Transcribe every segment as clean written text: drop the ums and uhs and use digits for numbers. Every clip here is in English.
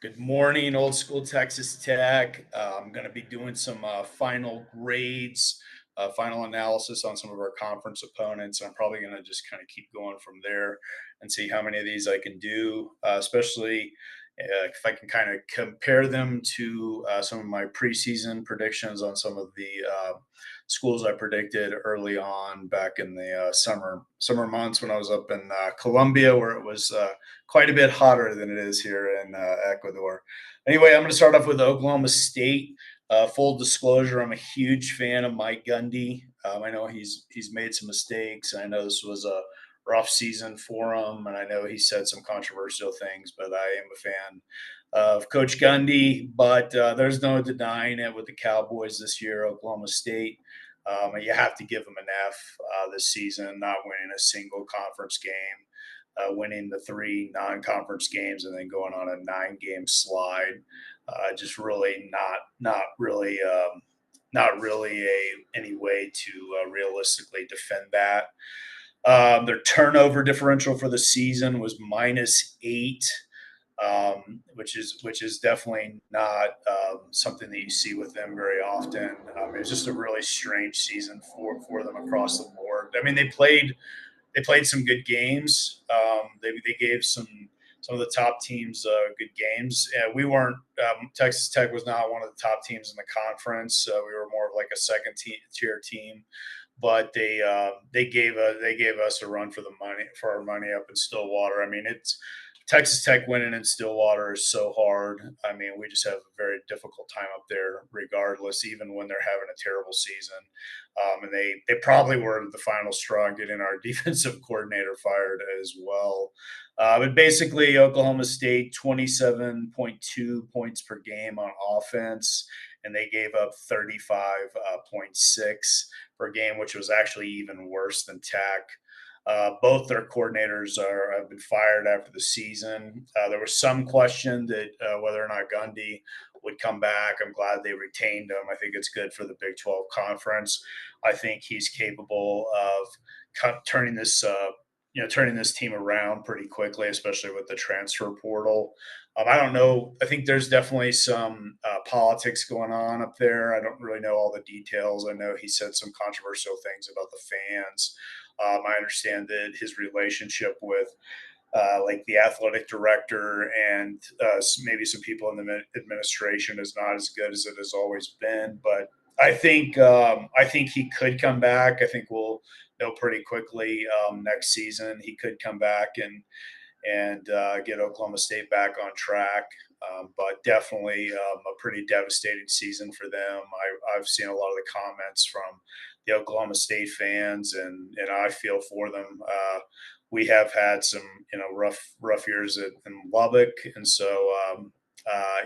Good morning, old school Texas Tech. I'm going to be doing some final grades, final analysis on some of our conference opponents. I'm probably going to just kind of keep going from there and see how many of these I can do, especially if I can kind of compare them to some of my preseason predictions on some of the schools I predicted early on back in the summer months when I was up in Colombia, where it was quite a bit hotter than it is here in Ecuador. Anyway, I'm going to start off with Oklahoma State. Full disclosure, I'm a huge fan of Mike Gundy. I know he's made some mistakes. I know this was a rough season for him, and I know he said some controversial things, but I am a fan of Coach Gundy. But there's no denying it with the Cowboys this year, Oklahoma State. You have to give them an F this season, not winning a single conference game, winning the three non-conference games, and then going on a 9-game slide. Just really not really any way to realistically defend that. Their turnover differential for the season was -8, which is definitely not something that you see with them very often. It's just a really strange season for them across the board. I mean, they played some good games. They gave some of the top teams good games. We weren't. Texas Tech was not one of the top teams in the conference. We were more of like a tier team, but they gave us a run for our money up in Stillwater. I mean, it's Texas Tech winning in Stillwater is so hard. I mean, we just have a very difficult time up there, regardless, even when they're having a terrible season. And they probably were the final straw in getting our defensive coordinator fired as well. But basically, Oklahoma State 27.2 points per game on offense, and they gave up 35.6 per game, which was actually even worse than Tech. Both their coordinators have been fired after the season. There was some question that whether or not Gundy would come back. I'm glad they retained him. I think it's good for the Big 12 conference. I think he's capable of turning this team around pretty quickly, especially with the transfer portal. I don't know. I think there's definitely some politics going on up there. I don't really know all the details. I know he said some controversial things about the fans. I understand that his relationship with like the athletic director and maybe some people in the administration is not as good as it has always been. But I think he could come back. I think we'll know pretty quickly next season. He could come back and get Oklahoma State back on track. But definitely a pretty devastating season for them. I've seen a lot of the comments from the Oklahoma State fans, and I feel for them. We have had some rough years in Lubbock, and so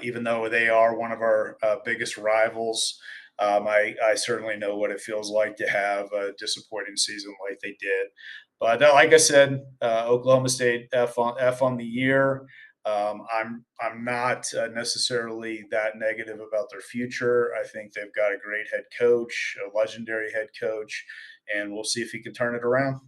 even though they are one of our biggest rivals, I certainly know what it feels like to have a disappointing season like they did. But like I said, Oklahoma State F on the year. I'm not necessarily that negative about their future. I think they've got a great head coach, a legendary head coach, and we'll see if he can turn it around.